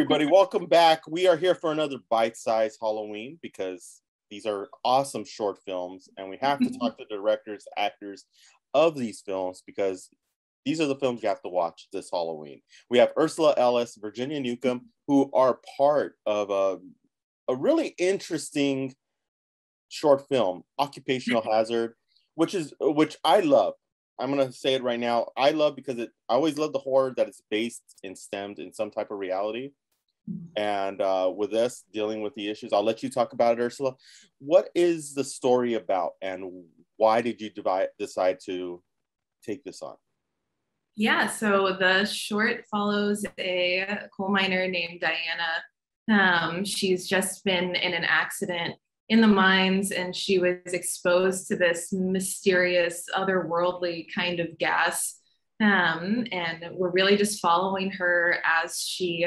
everybody, welcome back. We are here for another bite-sized Halloween because these are awesome short films and we have to talk to the directors, actors of these films because these are the films you have to watch this Halloween. We have Ursulla Ellis, Virginia Newcomb, who are part of a really interesting short film, Occupational Hazard, which I love. I'm going to say it right now. I love because I always love the horror that it's based and stemmed in some type of reality. And with this, dealing with the issues, I'll let you talk about it, Ursulla. What is the story about and why did you decide to take this on? Yeah, so the short follows a coal miner named Diana. She's just been in an accident in the mines and she was exposed to this mysterious otherworldly kind of gas. And we're really just following her as she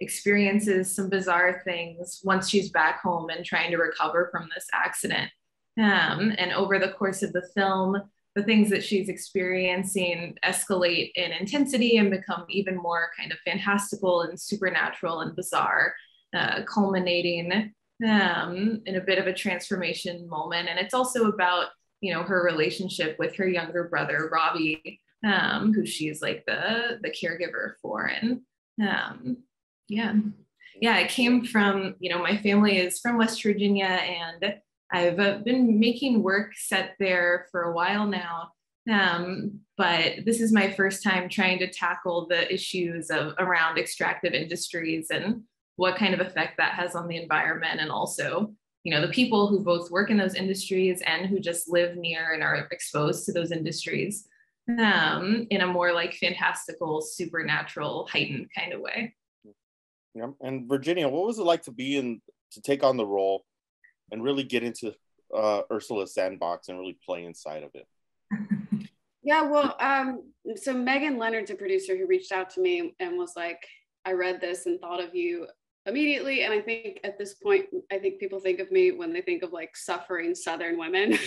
experiences some bizarre things once she's back home and trying to recover from this accident. And over the course of the film, the things that she's experiencing escalate in intensity and become even more kind of fantastical and supernatural and bizarre, culminating in a bit of a transformation moment. And it's also about, you know, her relationship with her younger brother, Robbie, who she's like the caregiver for. And it came from, you know, my family is from West Virginia and I've been making work set there for a while now. But this is my first time trying to tackle the issues around extractive industries and what kind of effect that has on the environment. And also, you know, the people who both work in those industries and who just live near and are exposed to those industries in a more like fantastical, supernatural, heightened kind of way. Yeah. And Virginia, what was it like to take on the role and really get into Ursulla's sandbox and really play inside of it? Yeah, well, so Megan Leonard's a producer who reached out to me and was like, I read this and thought of you immediately. And I think at this point, I think people think of me when they think of like suffering Southern women.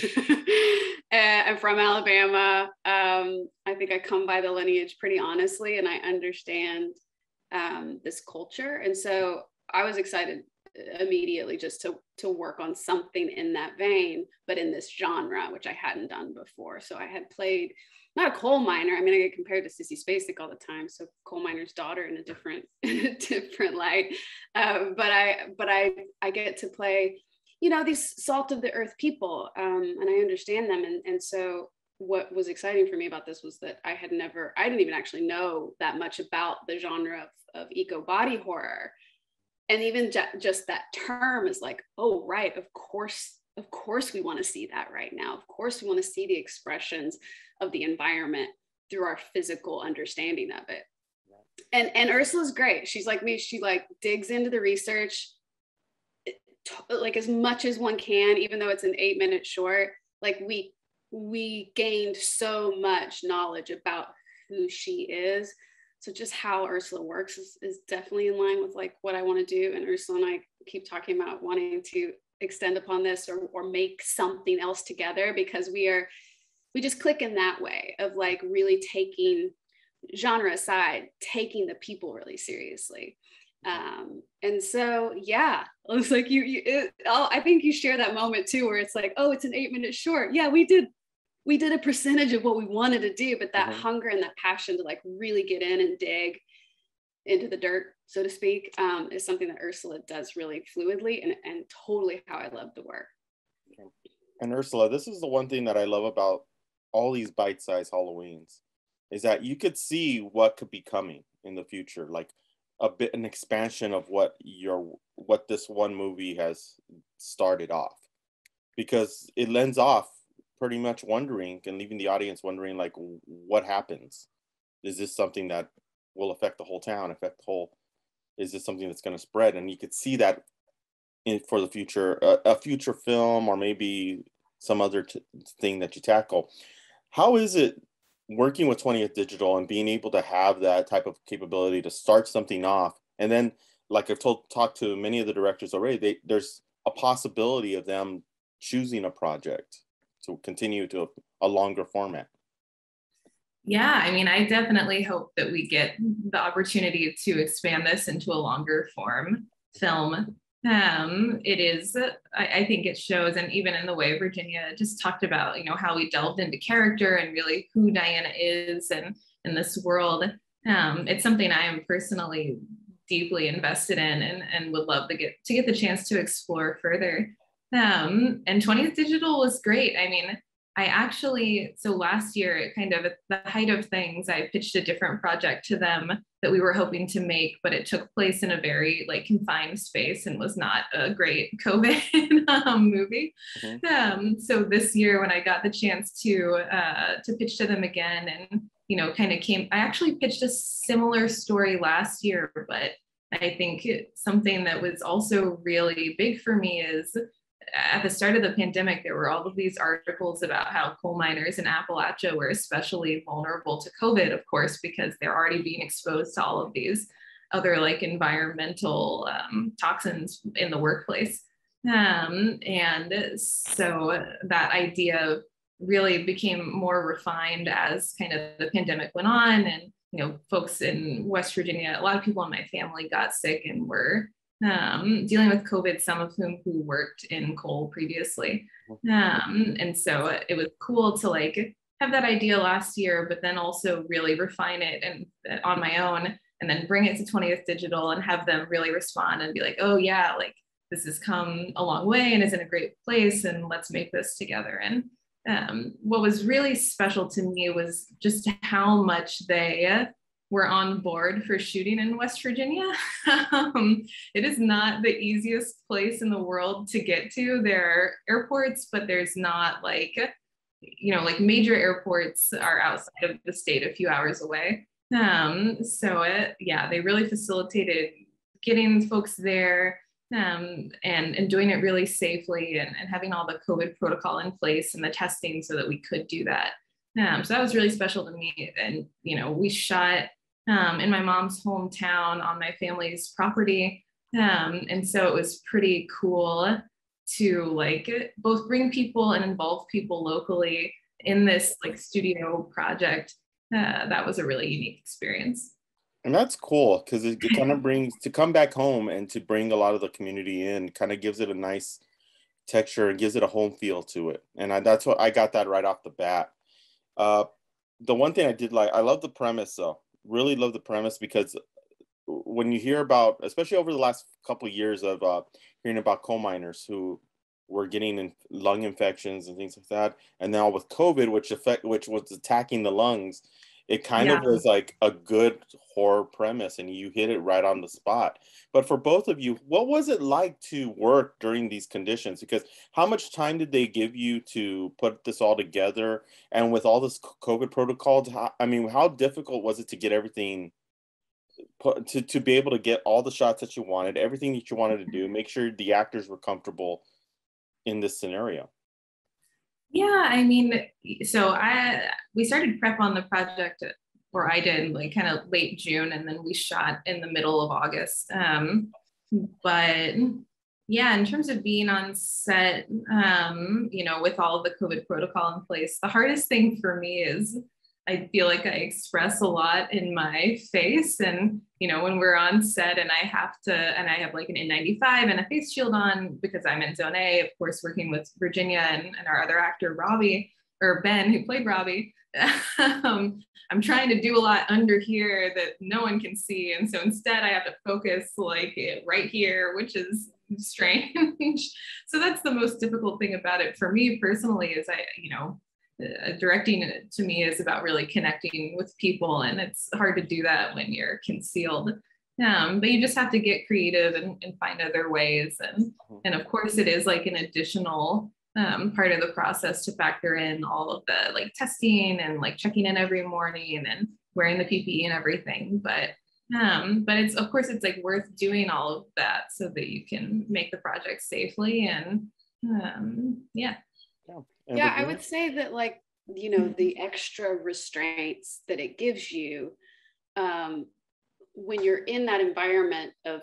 I'm from Alabama. I think I come by the lineage pretty honestly, and I understand this culture. And so I was excited immediately just to work on something in that vein, but in this genre, which I hadn't done before. So I had played not a coal miner. I mean, I get compared to Sissy Spacek all the time. So coal miner's daughter in a different light. But I get to play, you know, these salt of the earth people, and I understand them. And so what was exciting for me about this was that I didn't even actually know that much about the genre of eco body horror. And even just that term is like, oh, right, of course we want to see that right now. Of course we want to see the expressions of the environment through our physical understanding of it. And Ursulla's great. She's like me. She like digs into the research like as much as one can, even though it's an 8-minute short. Like we gained so much knowledge about who she is. So just how Ursulla works is definitely in line with like what I want to do. And Ursulla and I keep talking about wanting to extend upon this or make something else together, because we just click in that way of like really taking genre aside, taking the people really seriously. And so, yeah, it was like I think you share that moment too, where it's like, oh, it's an 8-minute short. Yeah, we did a percentage of what we wanted to do, but that hunger and that passion to like really get in and dig into the dirt, so to speak, is something that Ursulla does really fluidly and totally how I love the work. And Ursulla, this is the one thing that I love about all these bite-sized Halloweens is that you could see what could be coming in the future, like an expansion of what this one movie has started off, because it lends off pretty much wondering, and leaving the audience wondering, like, what happens? Is this something that will affect the whole town, is this something that's going to spread? And you could see that for the future, a future film, or maybe some other thing that you tackle. How is it working with 20th Digital and being able to have that type of capability to start something off? And then, like I've talked to many of the directors already, there's a possibility of them choosing a project to continue to a longer format. Yeah, I mean, I definitely hope that we get the opportunity to expand this into a longer form film. It is, I think it shows, and even in the way Virginia just talked about, you know, how we delved into character and really who Diana is and in this world. It's something I am personally deeply invested in and would love to get the chance to explore further. And 20th Digital was great. I mean, I actually, so last year, kind of at the height of things, I pitched a different project to them that we were hoping to make, but it took place in a very like confined space and was not a great COVID movie. So this year, when I got the chance to pitch to them again, and you know, kind of I actually pitched a similar story last year, but I think something that was also really big for me is at the start of the pandemic, there were all of these articles about how coal miners in Appalachia were especially vulnerable to COVID, of course, because they're already being exposed to all of these other like environmental toxins in the workplace. And so that idea really became more refined as kind of the pandemic went on. And, you know, folks in West Virginia, a lot of people in my family got sick and were dealing with COVID, some of whom who worked in coal previously. And so it was cool to like have that idea last year, but then also really refine it and on my own, and then bring it to 20th Digital and have them really respond and be like, oh yeah, like this has come a long way and is in a great place, and let's make this together. And what was really special to me was just how much they were on board for shooting in West Virginia. It is not the easiest place in the world to get to. There are airports, but there's not like, you know, like major airports are outside of the state a few hours away. Yeah, they really facilitated getting folks there and doing it really safely and having all the COVID protocol in place and the testing so that we could do that. So that was really special to me. And, you know, we shot in my mom's hometown on my family's property. And so it was pretty cool to like both bring people and involve people locally in this like studio project. That was a really unique experience. And that's cool because it kind of brings to come back home and to bring a lot of the community in, kind of gives it a nice texture and gives it a home feel to it. And that's what I got that right off the bat. The one thing I did like, I love the premise though. Really love the premise because when you hear about, especially over the last couple of years of hearing about coal miners who were getting lung infections and things like that, and now with COVID, which was attacking the lungs, it kind of was like a good horror premise, and you hit it right on the spot. But for both of you, what was it like to work during these conditions? Because how much time did they give you to put this all together? And with all this COVID protocols, how difficult was it to get everything to be able to get all the shots that you wanted, everything that you wanted to do, make sure the actors were comfortable in this scenario? Yeah, I mean, so we started prep on the project, or I did, like kind of late June, and then we shot in the middle of August. But yeah, in terms of being on set, you know, with all of the COVID protocol in place, the hardest thing for me is I feel like I express a lot in my face. And, you know, when we're on set and I have like an N95 and a face shield on because I'm in Zone A, of course, working with Virginia and our other actor, Ben, who played Robbie. I'm trying to do a lot under here that no one can see. And so instead I have to focus like right here, which is strange. So that's the most difficult thing about it for me personally is directing it to me is about really connecting with people, and it's hard to do that when you're concealed. But you just have to get creative and find other ways. And of course it is like an additional part of the process to factor in all of the like testing and like checking in every morning and wearing the PPE and everything. But it's, of course, it's like worth doing all of that so that you can make the project safely. And yeah. Yeah, I would say that, like, you know, the extra restraints that it gives you when you're in that environment of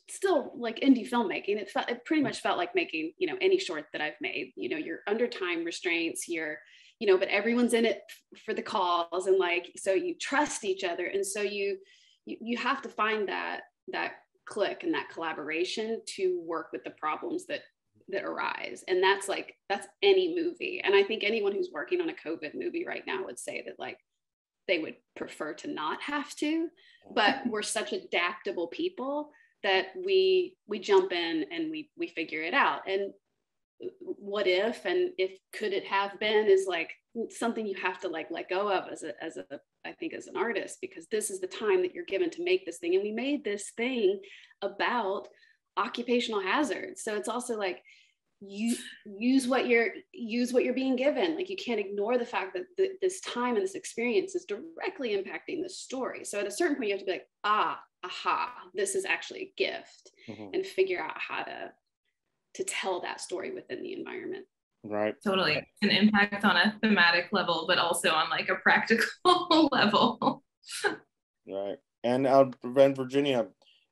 still like indie filmmaking, it pretty much felt like making, you know, any short that I've made. You know, you're under time restraints, you're you know, but everyone's in it for the cause, and like, so you trust each other, and so you have to find that click and that collaboration to work with the problems that arise. And that's any movie. And I think anyone who's working on a COVID movie right now would say that like they would prefer to not have to, but we're such adaptable people that we jump in and we figure it out. And what if, and if could it have been, is like something you have to like let go of as I think as an artist, because this is the time that you're given to make this thing. And we made this thing about occupational hazard. So it's also like, you use what you're being given. Like, you can't ignore the fact that this time and this experience is directly impacting the story. So at a certain point you have to be like, aha, this is actually a gift, and figure out how to tell that story within the environment. Right. Totally. An impact on a thematic level, but also on like a practical level. Right. And Virginia,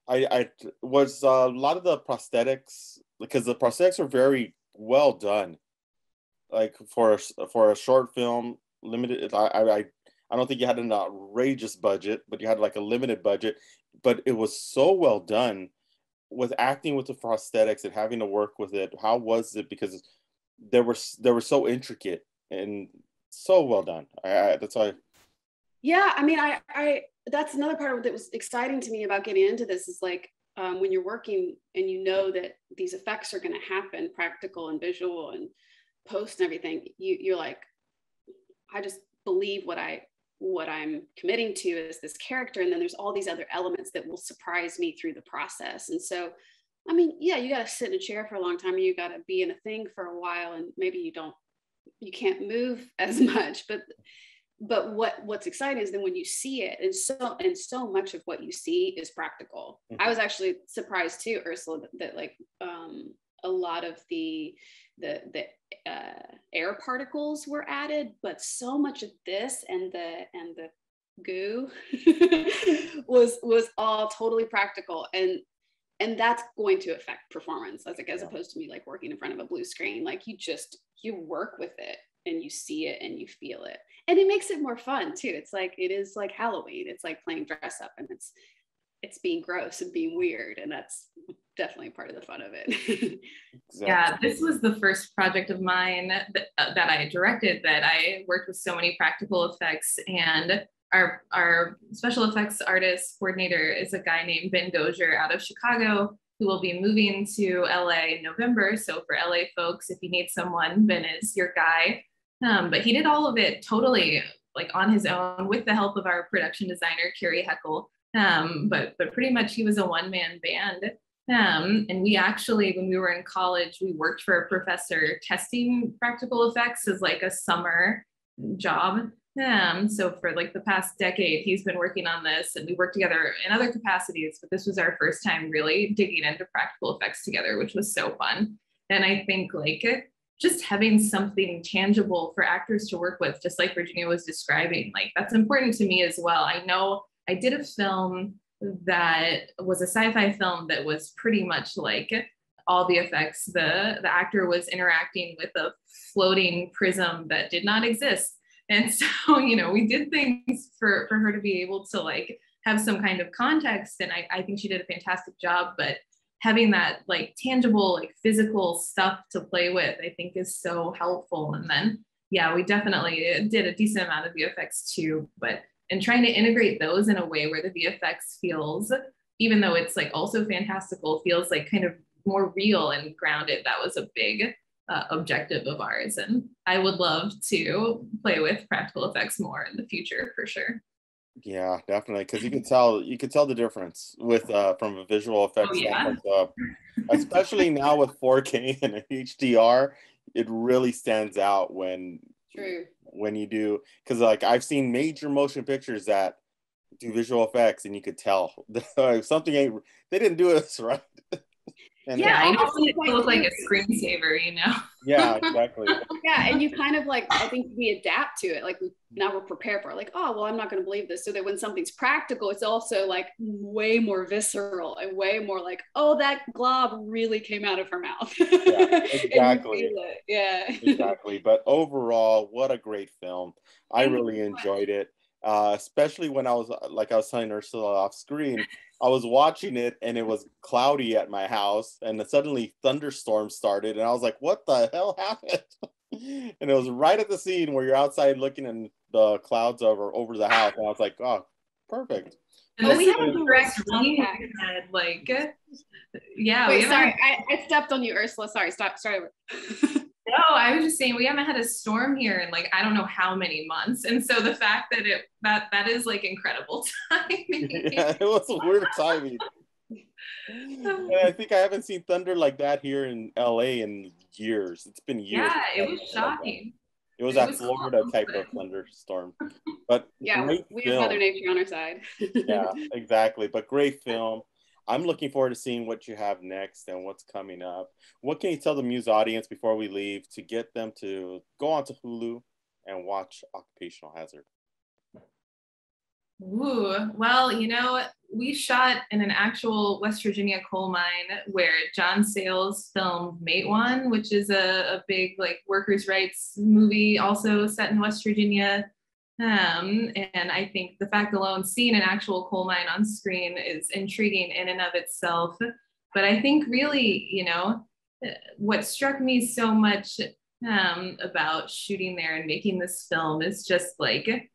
I was a lot of the prosthetics, because the prosthetics are very well done. Like for a short film, limited. I don't think you had an outrageous budget, but you had like a limited budget. But it was so well done with acting with the prosthetics and having to work with it. How was it? Because they were so intricate and so well done. That's why. Yeah, I mean, I that's another part of it that was exciting to me about getting into this, is like when you're working and you know that these effects are going to happen, practical and visual and post and everything, you're like, I just believe what I'm committing to is this character, and then there's all these other elements that will surprise me through the process. And so, I mean, yeah, you got to sit in a chair for a long time, or you got to be in a thing for a while, and maybe you can't move as much, but what's exciting is then when you see it, and so much of what you see is practical. I was actually surprised too, Ursulla, that like a lot of the air particles were added, but so much of this and the goo was all totally practical, and that's going to affect performance, as opposed to me like working in front of a blue screen. Like you work with it and you see it and you feel it, and it makes it more fun too. It's like, it is like Halloween. It's like playing dress up, and it's being gross and being weird, and that's definitely part of the fun of it. Exactly. Yeah, this was the first project of mine that I directed, that I worked with so many practical effects, and our special effects artist coordinator is a guy named Ben Dozier out of Chicago, who will be moving to LA in November. So for LA folks, if you need someone, Ben is your guy. But he did all of it totally like on his own, with the help of our production designer, Carrie Heckel. But pretty much he was a one-man band. And we actually, when we were in college, we worked for a professor testing practical effects as like a summer job. So for like the past decade, he's been working on this, and we worked together in other capacities, but this was our first time really digging into practical effects together, which was so fun. And I think like just having something tangible for actors to work with, just like Virginia was describing, like that's important to me as well. I know I did a film that was a sci-fi film that was pretty much like all the effects. The actor was interacting with a floating prism that did not exist. And so, you know, we did things for her to be able to like have some kind of context. And I think she did a fantastic job, but having that like tangible, like physical stuff to play with, I think is so helpful. And then, yeah, we definitely did a decent amount of VFX too, and trying to integrate those in a way where the VFX feels, even though it's like also fantastical, feels like kind of more real and grounded. That was a big objective of ours. And I would love to play with practical effects more in the future for sure. Yeah, definitely, because you could tell the difference with from a visual effects standpoint. Especially now with 4K and HDR, it really stands out when you do, because like I've seen major motion pictures that do visual effects and you could tell something ain't, they didn't do this right. And yeah, I know it it look like a screensaver, you know? Yeah, exactly. Yeah, and you kind of like, I think we adapt to it. Like now we're prepared for it. Like, oh, well, I'm not going to believe this. So that when something's practical, it's also like way more visceral and way more like, oh, that glob really came out of her mouth. Yeah, exactly. Yeah. Exactly. But overall, what a great film. I really enjoyed it. Especially when I was telling Ursula off screen, I was watching it and it was cloudy at my house, and then suddenly thunderstorms started, and I was like, what the hell happened? And it was right at the scene where you're outside looking in the clouds over the house, and I was like, oh, perfect. And we have a direct rain head, like, yeah. Wait, sorry, I stepped on you, Ursula. Sorry, start over. No, I was just saying we haven't had a storm here in like I don't know how many months, and so the fact that that is like incredible timing. Yeah, it was a weird timing. And I think I haven't seen thunder like that here in LA in years. It's been years. Yeah, it was shocking. It was that Florida type of thunderstorm. But yeah, we have Mother Nature on our side. Yeah, exactly. But great film. I'm looking forward to seeing what you have next and what's coming up. What can you tell the Muse audience before we leave to get them to go onto Hulu and watch Occupational Hazard? Ooh, well, you know, we shot in an actual West Virginia coal mine where John Sayles filmed Mate One, which is a big like workers' rights movie also set in West Virginia. And I think the fact alone, seeing an actual coal mine on screen is intriguing in and of itself. But I think really, you know, what struck me so much about shooting there and making this film is just like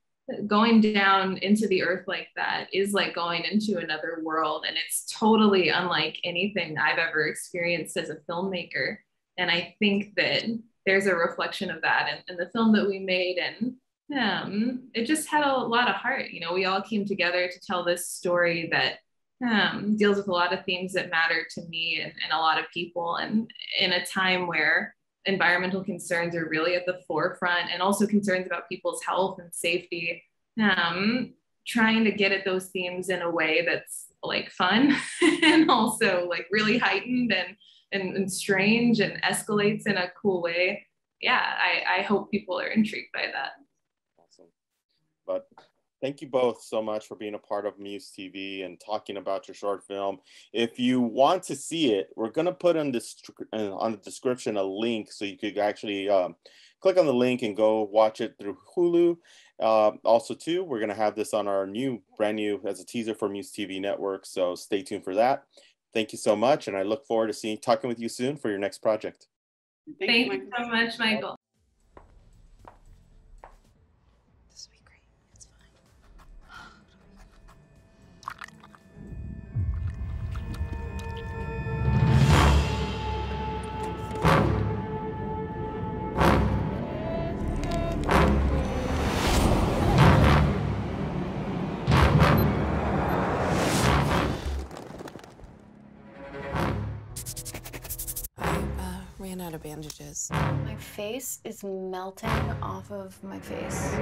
going down into the earth like that is like going into another world. And it's totally unlike anything I've ever experienced as a filmmaker. And I think that there's a reflection of that in the film that we made. And it just had a lot of heart. You know, we all came together to tell this story that deals with a lot of themes that matter to me and a lot of people. And in a time where environmental concerns are really at the forefront, and also concerns about people's health and safety, trying to get at those themes in a way that's like fun and also like really heightened and strange and escalates in a cool way. Yeah, I hope people are intrigued by that. But thank you both so much for being a part of MUSE TV and talking about your short film. If you want to see it, we're going to put on the description a link so you could actually click on the link and go watch it through Hulu. Also, too, we're going to have this on our brand new as a teaser for MUSE TV Network. So stay tuned for that. Thank you so much. And I look forward to talking with you soon for your next project. Thank you so much, Michael. Ran out of bandages. My face is melting off of my face.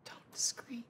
Don't scream.